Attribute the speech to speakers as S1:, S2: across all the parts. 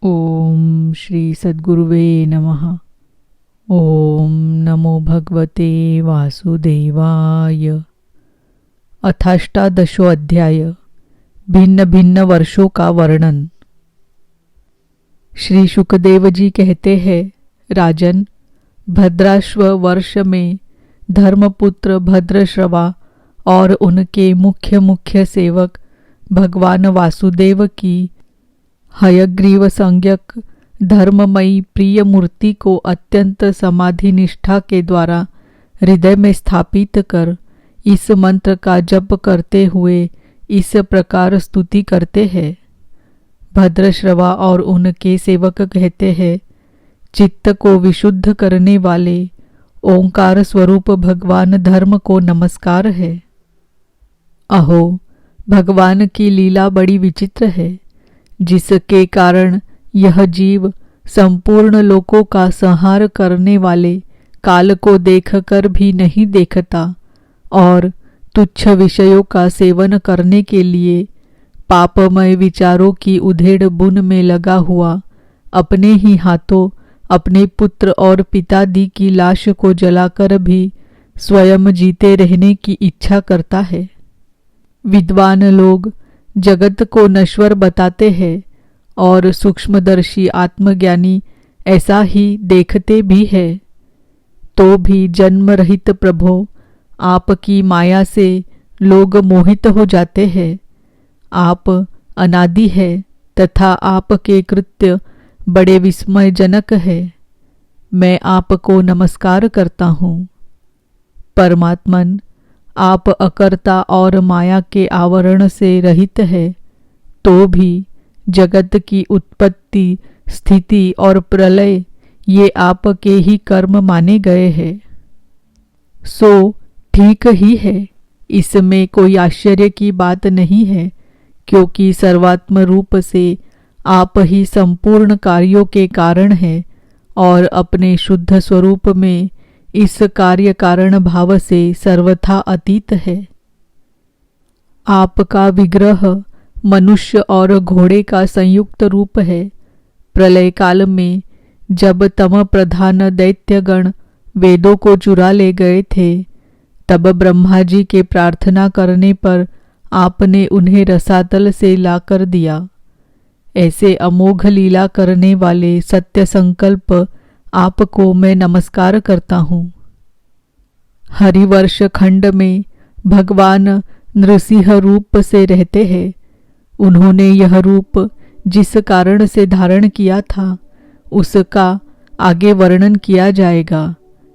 S1: ओम श्री सद्गुरुवे नमः। ओम नमो भगवते वासुदेवाय। अथाष्टादशो अध्याय। भिन्न भिन्न वर्षों का वर्णन। श्री शुकदेव जी कहते हैं, राजन, भद्राश्व वर्ष में धर्मपुत्र भद्रश्रवा और उनके मुख्य सेवक भगवान वासुदेव की हयग्रीव संज्ञक धर्ममयी प्रिय मूर्ति को अत्यंत समाधि निष्ठा के द्वारा हृदय में स्थापित कर इस मंत्र का जप करते हुए इस प्रकार स्तुति करते हैं। भद्रश्रवा और उनके सेवक कहते हैं, चित्त को विशुद्ध करने वाले ओंकार स्वरूप भगवान धर्म को नमस्कार है। अहो, भगवान की लीला बड़ी विचित्र है, जिसके कारण यह जीव संपूर्ण लोकों का संहार करने वाले काल को देखकर भी नहीं देखता और तुच्छ विषयों का सेवन करने के लिए पापमय विचारों की उधेड़ बुन में लगा हुआ अपने ही हाथों अपने पुत्र और पितादी की लाश को जलाकर भी स्वयं जीते रहने की इच्छा करता है। विद्वान लोग जगत को नश्वर बताते हैं और सूक्ष्मदर्शी आत्मज्ञानी ऐसा ही देखते भी है। तो भी जन्म रहित प्रभो, आपकी माया से लोग मोहित हो जाते हैं। आप अनादि है तथा आपके कृत्य बड़े विस्मयजनक है। मैं आपको नमस्कार करता हूँ। परमात्मन, आप अकर्ता और माया के आवरण से रहित है, तो भी जगत की उत्पत्ति, स्थिति और प्रलय ये आपके ही कर्म माने गए हैं। सो ठीक ही है, इसमें कोई आश्चर्य की बात नहीं है, क्योंकि सर्वात्म रूप से आप ही संपूर्ण कार्यों के कारण हैं और अपने शुद्ध स्वरूप में इस कार्य कारण भाव से सर्वथा अतीत है। आपका विग्रह मनुष्य और घोड़े का संयुक्त रूप है। प्रलय काल में जब तम प्रधान दैत्यगण वेदों को चुरा ले गए थे, तब ब्रह्मा जी के प्रार्थना करने पर आपने उन्हें रसातल से लाकर दिया। ऐसे अमोघ लीला करने वाले सत्य संकल्प आपको मैं नमस्कार करता हूँ। हरिवर्ष खंड में भगवान नृसिंह रूप से रहते हैं। उन्होंने यह रूप जिस कारण से धारण किया था, उसका आगे वर्णन किया जाएगा।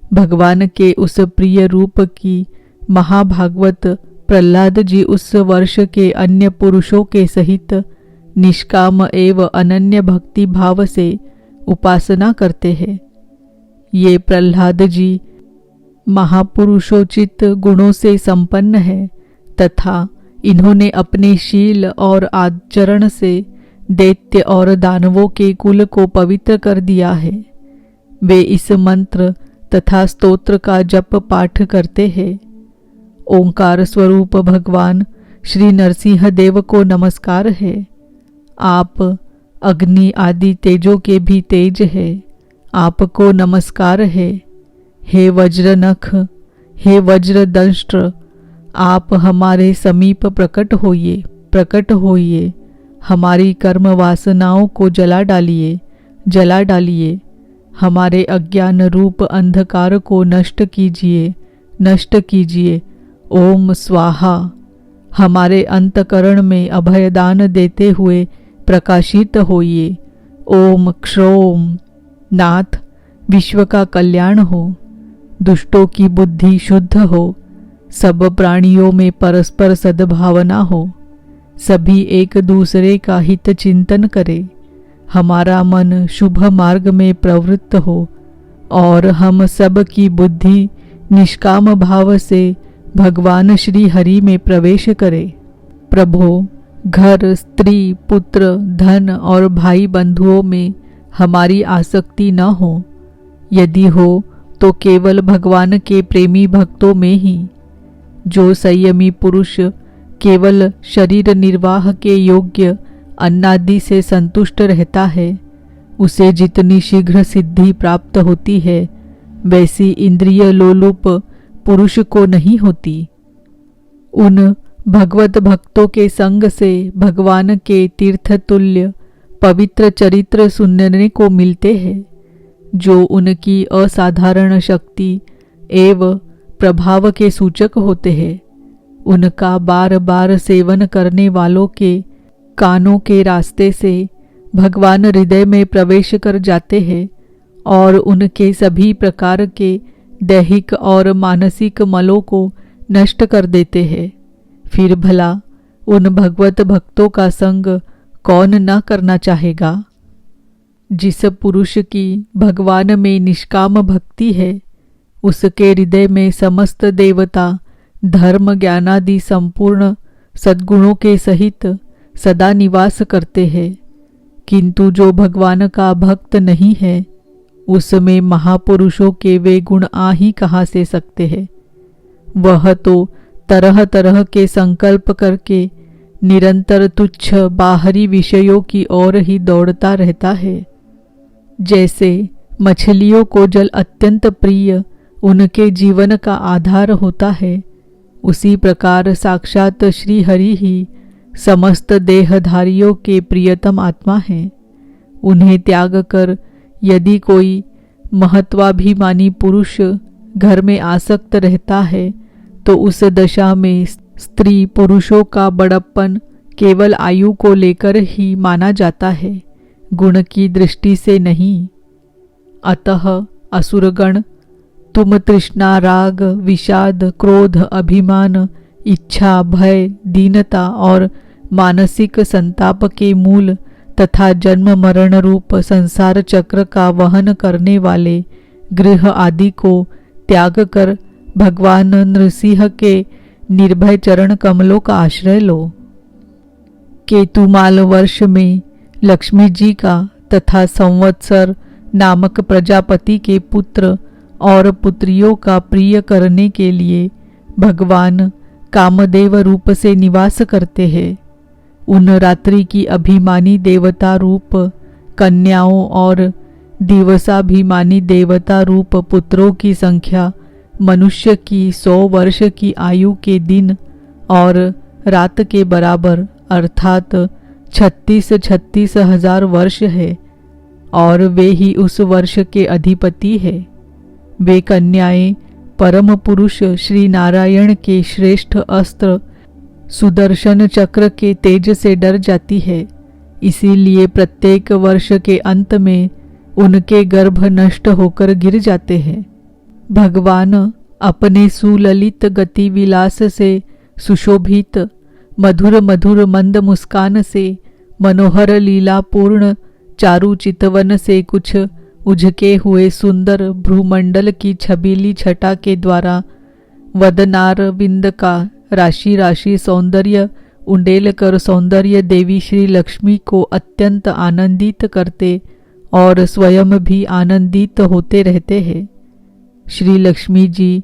S1: भगवान के उस प्रिय रूप की महाभागवत प्रहलाद जी उस वर्ष के अन्य पुरुषों के सहित निष्काम एवं अनन्य भक्ति भाव से उपासना करते हैं। ये प्रहलाद जी महापुरुषोचित गुणों से संपन्न है तथा इन्होंने अपने शील और आचरण से दैत्य और दानवों के कुल को पवित्र कर दिया है। वे इस मंत्र तथा स्तोत्र का जप पाठ करते हैं। ओंकार स्वरूप भगवान श्री नरसिंह देव को नमस्कार है। आप अग्नि आदि तेजों के भी तेज है। आपको नमस्कार है। हे वज्र नख, हे वज्र दंष्ट्र, आप हमारे समीप प्रकट होइए। हमारी कर्म वासनाओं को जला डालिए। हमारे अज्ञान रूप अंधकार को नष्ट कीजिए। ओम स्वाहा। हमारे अंतकरण में अभयदान देते हुए प्रकाशित होइए। ओम क्षौम। नाथ, विश्व का कल्याण हो, दुष्टों की बुद्धि शुद्ध हो, सब प्राणियों में परस्पर सद्भावना हो, सभी एक दूसरे का हित चिंतन करे, हमारा मन शुभ मार्ग में प्रवृत्त हो और हम सब की बुद्धि निष्काम भाव से भगवान श्री हरि में प्रवेश करे। प्रभो, घर, स्त्री, पुत्र, धन और भाई बंधुओं में हमारी आसक्ति न हो। यदि हो तो केवल भगवान के प्रेमी भक्तों में ही। जो संयमी पुरुष केवल शरीर निर्वाह के योग्य अन्नादि से संतुष्ट रहता है, उसे जितनी शीघ्र सिद्धि प्राप्त होती है वैसी इंद्रिय लोलुप पुरुष को नहीं होती। उन भगवत भक्तों के संग से भगवान के तीर्थ तुल्य पवित्र चरित्र सुनने को मिलते हैं, जो उनकी असाधारण शक्ति एवं प्रभाव के सूचक होते हैं। उनका बार बार सेवन करने वालों के कानों के रास्ते से भगवान हृदय में प्रवेश कर जाते हैं और उनके सभी प्रकार के दैहिक और मानसिक मलों को नष्ट कर देते हैं। फिर भला उन भगवत भक्तों का संग कौन न करना चाहेगा। जिस पुरुष की भगवान में निष्काम भक्ति है उसके हृदय में समस्त देवता धर्म ज्ञानादि संपूर्ण सद्गुणों के सहित सदा निवास करते हैं। किंतु जो भगवान का भक्त नहीं है उसमें महापुरुषों के वे गुण आ ही कहाँ से सकते हैं। वह तो तरह तरह के संकल्प करके निरंतर तुच्छ बाहरी विषयों की ओर ही दौड़ता रहता है। जैसे मछलियों को जल अत्यंत प्रिय उनके जीवन का आधार होता है, उसी प्रकार साक्षात श्री हरि ही समस्त देहधारियों के प्रियतम आत्मा हैं। उन्हें त्याग कर यदि कोई महत्वाभिमानी पुरुष घर में आसक्त रहता है तो उस दशा में स्त्री पुरुषों का बड़प्पन केवल आयु को लेकर ही माना जाता है, गुण की दृष्टि से नहीं। अतः असुरगण तुम तृष्णा, राग, विषाद, क्रोध, अभिमान, इच्छा, भय, दीनता और मानसिक संताप के मूल तथा जन्म मरण रूप संसार चक्र का वहन करने वाले गृह आदि को त्याग कर भगवान नृसिंह के निर्भय चरण कमलों का आश्रय लो। केतुमाल वर्ष में लक्ष्मी जी का तथा संवत्सर नामक प्रजापति के पुत्र और पुत्रियों का प्रिय करने के लिए भगवान कामदेव रूप से निवास करते हैं। उन रात्रि की अभिमानी देवता रूप कन्याओं और दिवसाभिमानी देवता रूप पुत्रों की संख्या मनुष्य की 100 वर्ष की आयु के दिन और रात के बराबर अर्थात 36 हजार वर्ष है और वे ही उस वर्ष के अधिपति है। वे कन्याएं परम पुरुष श्री नारायण के श्रेष्ठ अस्त्र सुदर्शन चक्र के तेज से डर जाती है, इसीलिए प्रत्येक वर्ष के अंत में उनके गर्भ नष्ट होकर गिर जाते हैं। भगवान अपने सुललित गति विलास से सुशोभित मधुर मधुर मंद मुस्कान से मनोहर लीलापूर्ण चारु चितवन से कुछ उझके हुए सुंदर भ्रूमंडल की छबीली छटा के द्वारा वदनार बिंद का राशि राशि सौंदर्य उंडेल कर सौंदर्य देवी श्री लक्ष्मी को अत्यंत आनंदित करते और स्वयं भी आनंदित होते रहते हैं। श्री लक्ष्मी जी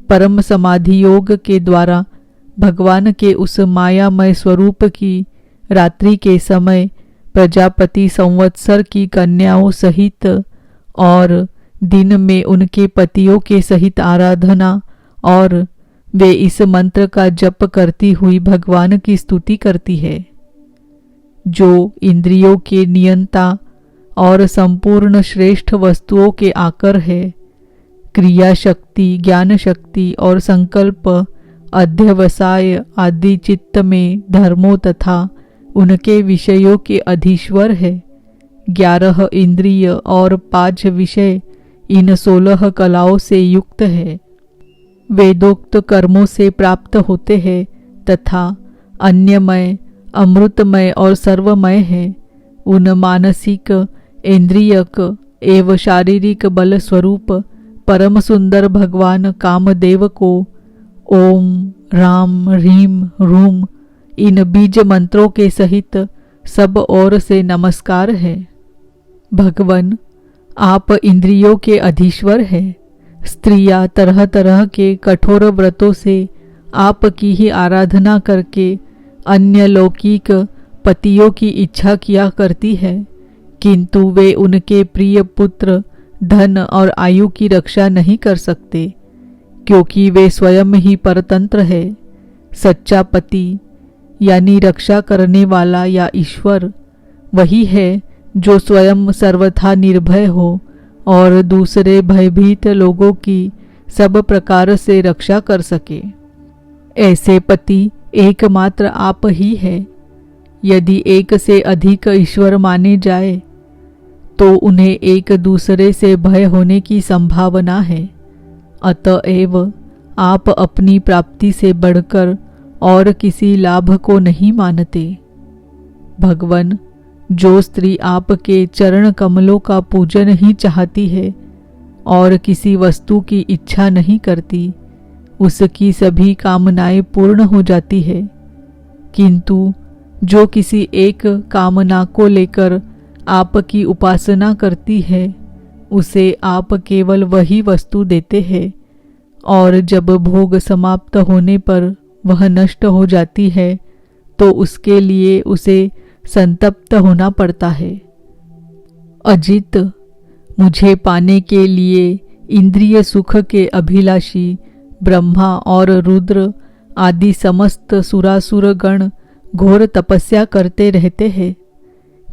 S1: परम समाधि योग के द्वारा भगवान के उस मायामय स्वरूप की रात्रि के समय प्रजापति संवत्सर की कन्याओं सहित और दिन में उनके पतियों के सहित आराधना और वे इस मंत्र का जप करती हुई भगवान की स्तुति करती है। जो इंद्रियों के नियंता और संपूर्ण श्रेष्ठ वस्तुओं के आकर है, क्रिया शक्ति, ज्ञान शक्ति और संकल्प, अध्यवसाय आदि चित्त में धर्मों तथा उनके विषयों के अधीश्वर है। 11 इंद्रिय और 5 विषय इन 16 कलाओं से युक्त है। वेदोक्त कर्मों से प्राप्त होते हैं तथा अन्यमय, अमृतमय और सर्वमय है। उन मानसिक, इंद्रियक एवं शारीरिक बल स्वरूप परम सुंदर भगवान कामदेव को ओम राम ह्रीम रूम इन बीज मंत्रों के सहित सब ओर से नमस्कार है। भगवान आप इंद्रियों के अधीश्वर है। स्त्रियां तरह तरह के कठोर व्रतों से आपकी ही आराधना करके अन्य लौकिक पतियों की इच्छा किया करती है, किंतु वे उनके प्रिय पुत्र, धन और आयु की रक्षा नहीं कर सकते, क्योंकि वे स्वयं ही परतंत्र है। सच्चा पति यानी रक्षा करने वाला या ईश्वर वही है जो स्वयं सर्वथा निर्भय हो और दूसरे भयभीत लोगों की सब प्रकार से रक्षा कर सके। ऐसे पति एकमात्र आप ही है। यदि एक से अधिक ईश्वर माने जाए तो उन्हें एक दूसरे से भय होने की संभावना है। अतएव आप अपनी प्राप्ति से बढ़कर और किसी लाभ को नहीं मानते। भगवन, जो स्त्री आपके चरण कमलों का पूजन ही चाहती है और किसी वस्तु की इच्छा नहीं करती, उसकी सभी कामनाएं पूर्ण हो जाती है। किंतु जो किसी एक कामना को लेकर आपकी उपासना करती है, उसे आप केवल वही वस्तु देते हैं और जब भोग समाप्त होने पर वह नष्ट हो जाती है तो उसके लिए उसे संतप्त होना पड़ता है। अजित, मुझे पाने के लिए इंद्रिय सुख के अभिलाषी ब्रह्मा और रुद्र आदि समस्त सुरासुर गण घोर तपस्या करते रहते हैं,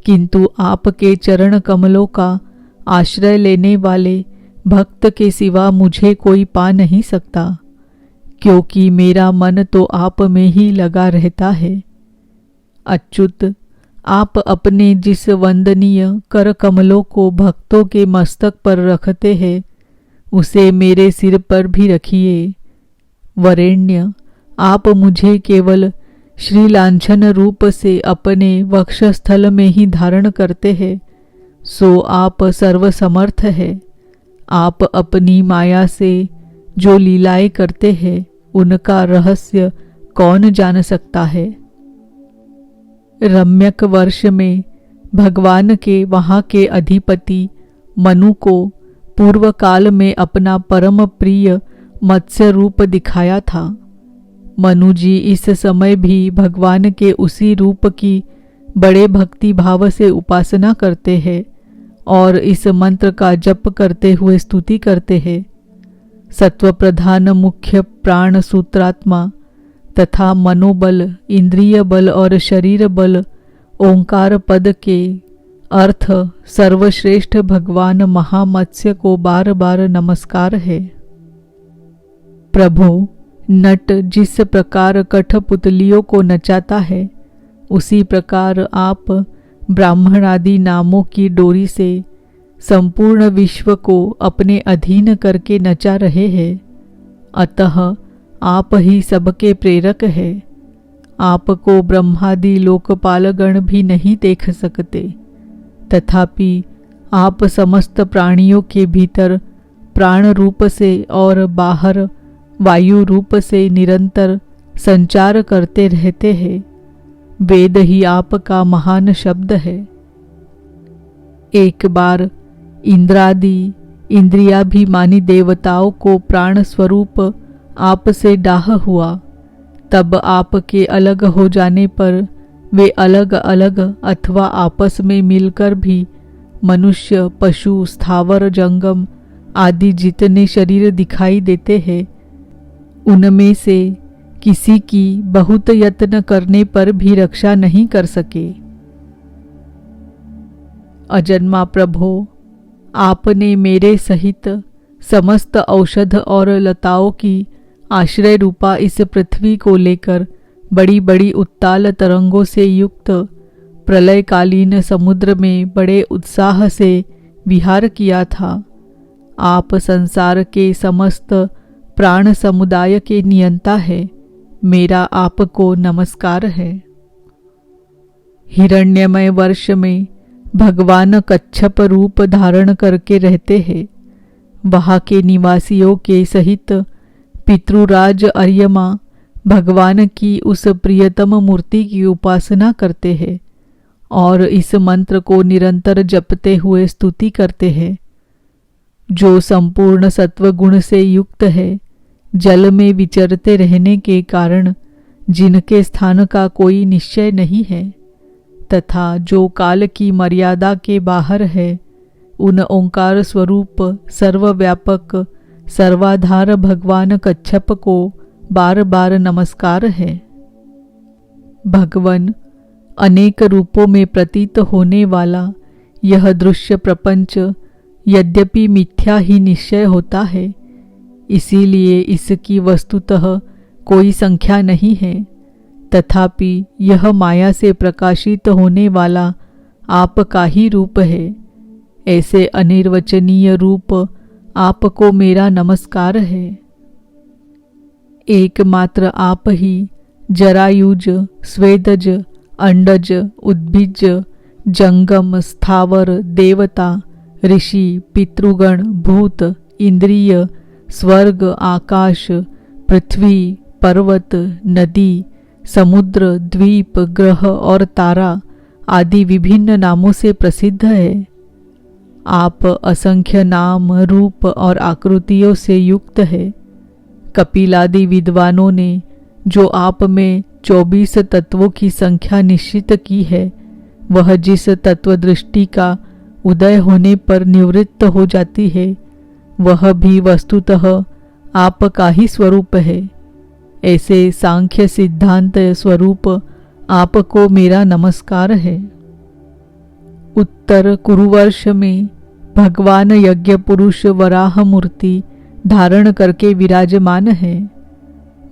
S1: किंतु आपके चरण कमलों का आश्रय लेने वाले भक्त के सिवा मुझे कोई पा नहीं सकता, क्योंकि मेरा मन तो आप में ही लगा रहता है। अच्युत, आप अपने जिस वंदनीय कर कमलों को भक्तों के मस्तक पर रखते हैं, उसे मेरे सिर पर भी रखिए। वरेण्य, आप मुझे केवल श्री लांछन रूप से अपने वक्षस्थल में ही धारण करते हैं, सो आप सर्वसमर्थ है। आप अपनी माया से जो लीलाएं करते हैं, उनका रहस्य कौन जान सकता है। रम्यक वर्ष में भगवान के वहाँ के अधिपति मनु को पूर्व काल में अपना परम प्रिय मत्स्य रूप दिखाया था। मनु जी इस समय भी भगवान के उसी रूप की बड़े भक्ति भाव से उपासना करते हैं और इस मंत्र का जप करते हुए स्तुति करते हैं। सत्व प्रधान मुख्य प्राण सूत्रात्मा तथा मनोबल, इंद्रिय बल और शरीर बल ओंकार पद के अर्थ सर्वश्रेष्ठ भगवान महामत्स्य को बार बार नमस्कार है। प्रभु, नट जिस प्रकार कठपुतलियों को नचाता है, उसी प्रकार आप ब्राह्मण आदि नामों की डोरी से संपूर्ण विश्व को अपने अधीन करके नचा रहे हैं। अतः आप ही सबके प्रेरक है। आपको ब्रह्मादि लोकपालगण भी नहीं देख सकते, तथापि आप समस्त प्राणियों के भीतर प्राण रूप से और बाहर वायु रूप से निरंतर संचार करते रहते हैं। वेद ही आपका महान शब्द है। एक बार इंद्रादि इंद्रियाभिमानी देवताओं को प्राण स्वरूप आपसे डाह हुआ, तब आपके अलग हो जाने पर वे अलग अलग अथवा आपस में मिलकर भी मनुष्य, पशु, स्थावर, जंगम आदि जितने शरीर दिखाई देते हैं, उनमें से किसी की बहुत यत्न करने पर भी रक्षा नहीं कर सके। अजन्मा प्रभो, आपने मेरे सहित समस्त औषध और लताओं की आश्रय रूपा इस पृथ्वी को लेकर बड़ी बड़ी उत्ताल तरंगों से युक्त प्रलयकालीन समुद्र में बड़े उत्साह से विहार किया था। आप संसार के समस्त प्राण समुदाय के नियंता है। मेरा आपको नमस्कार है। हिरण्यमय वर्ष में भगवान कच्छप रूप धारण करके रहते हैं। वहाँ के निवासियों के सहित पितृराज अर्यमा भगवान की उस प्रियतम मूर्ति की उपासना करते हैं और इस मंत्र को निरंतर जपते हुए स्तुति करते हैं। जो संपूर्ण सत्व गुण से युक्त है, जल में विचरते रहने के कारण जिनके स्थान का कोई निश्चय नहीं है, तथा जो काल की मर्यादा के बाहर है, उन ओंकार स्वरूप सर्वव्यापक सर्वाधार भगवान कच्छप को बार बार नमस्कार है। भगवान अनेक रूपों में प्रतीत होने वाला यह दृश्य प्रपंच यद्यपि मिथ्या ही निश्चय होता है, इसीलिए इसकी वस्तुतः कोई संख्या नहीं है, तथापि यह माया से प्रकाशित होने वाला आपका ही रूप है। ऐसे अनिर्वचनीय रूप आपको मेरा नमस्कार है। एकमात्र आप ही जरायुज, स्वेदज, अंडज, उद्भिज, जंगम, स्थावर, देवता, ऋषि, पितृगण, भूत, इंद्रिय, स्वर्ग, आकाश, पृथ्वी, पर्वत, नदी, समुद्र, द्वीप, ग्रह और तारा आदि विभिन्न नामों से प्रसिद्ध है। आप असंख्य नाम, रूप और आकृतियों से युक्त है। कपिलादि विद्वानों ने जो आप में 24 तत्वों की संख्या निश्चित की है, वह जिस तत्व दृष्टि का उदय होने पर निवृत्त हो जाती है, वह भी वस्तुतः आपका ही स्वरूप है। ऐसे सांख्य सिद्धांत स्वरूप आपको मेरा नमस्कार है। उत्तर कुरुवर्ष में भगवान यज्ञ पुरुष वराह मूर्ति धारण करके विराजमान है।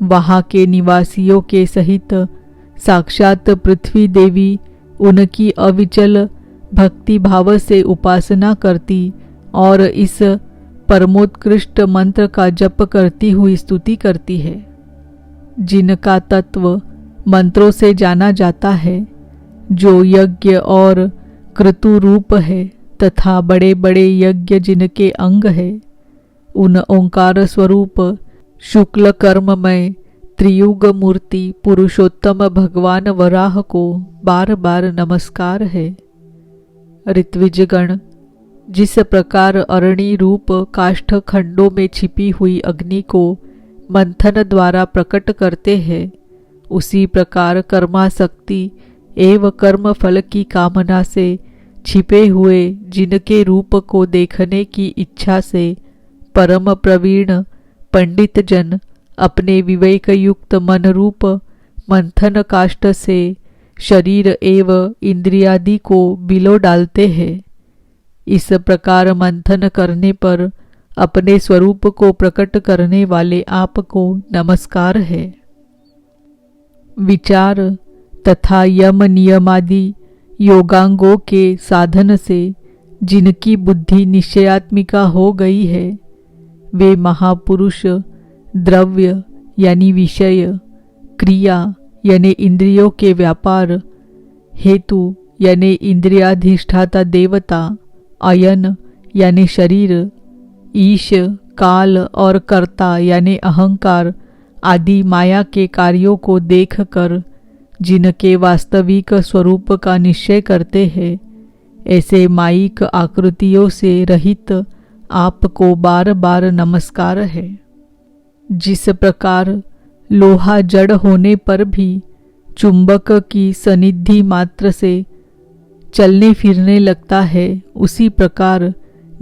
S1: वहाँ के निवासियों के सहित साक्षात पृथ्वी देवी उनकी अविचल भक्ति भाव से उपासना करती और इस परमोत्कृष्ट मंत्र का जप करती हुई स्तुति करती है। जिनका तत्व मंत्रों से जाना जाता है, जो यज्ञ और क्रतु रूप है तथा बड़े बड़े यज्ञ जिनके अंग है, उन ओंकार स्वरूप शुक्ल कर्ममय त्रियुग मूर्ति पुरुषोत्तम भगवान वराह को बार बार नमस्कार है। ऋत्विजगण जिस प्रकार अरणि रूप काष्ठ खंडों में छिपी हुई अग्नि को मंथन द्वारा प्रकट करते हैं, उसी प्रकार कर्मासक्ति एवं कर्म फल की कामना से छिपे हुए जिनके रूप को देखने की इच्छा से परम प्रवीण पंडित जन अपने विवेक युक्त मन रूप मंथन काष्ठ से शरीर एवं इंद्रियादि को बिलो डालते हैं। इस प्रकार मंथन करने पर अपने स्वरूप को प्रकट करने वाले आपको नमस्कार है। विचार तथा यम नियमादि योगांगों के साधन से जिनकी बुद्धि निश्चयात्मिका हो गई है, वे महापुरुष द्रव्य यानी विषय, क्रिया यानी इंद्रियों के व्यापार, हेतु यानी इंद्रियाधिष्ठाता देवता, अयन यानी शरीर, ईश काल और कर्ता यानी अहंकार आदि माया के कार्यों को देखकर जिनके वास्तविक स्वरूप का निश्चय करते हैं, ऐसे मायिक आकृतियों से रहित आपको बार बार नमस्कार है। जिस प्रकार लोहा जड़ होने पर भी चुंबक की सनिधि मात्र से चलने फिरने लगता है, उसी प्रकार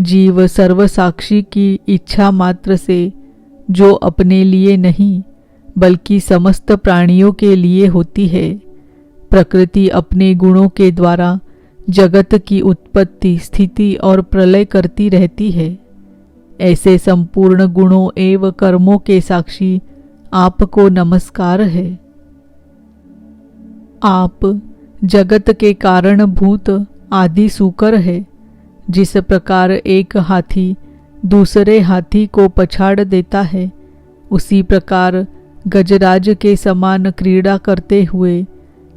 S1: जीव सर्वसाक्षी की इच्छा मात्र से जो अपने लिए नहीं बल्कि समस्त प्राणियों के लिए होती है, प्रकृति अपने गुणों के द्वारा जगत की उत्पत्ति, स्थिति और प्रलय करती रहती है। ऐसे संपूर्ण गुणों एवं कर्मों के साक्षी आपको नमस्कार है। आप जगत के कारणभूत आदि सूकर है। जिस प्रकार एक हाथी दूसरे हाथी को पछाड़ देता है, उसी प्रकार गजराज के समान क्रीड़ा करते हुए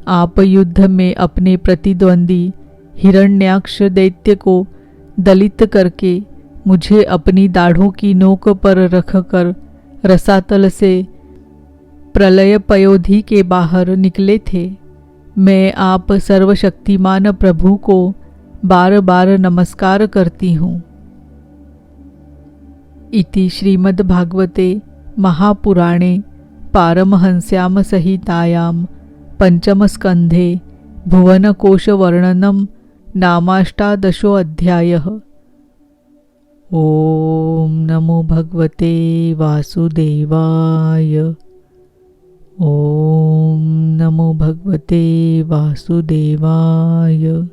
S1: आप युद्ध में अपने प्रतिद्वंदी हिरण्याक्ष दैत्य को दलित करके मुझे अपनी दाढ़ों की नोक पर रखकर रसातल से प्रलय पयोधि के बाहर निकले थे। मैं आप सर्वशक्तिमान प्रभु को बार बार नमस्कार करती हूँ। इति श्रीमद्भागवते महापुराणे पारमहंस्याम संहितायां पंचम स्कंधे भुवनकोशवर्णनं नामाष्टादशोऽध्यायः। ॐ नमो भगवते वासुदेवाय। ॐ नमो भगवते वासुदेवाय।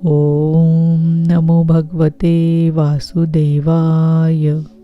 S1: ॐ नमो भगवते वासुदेवाय।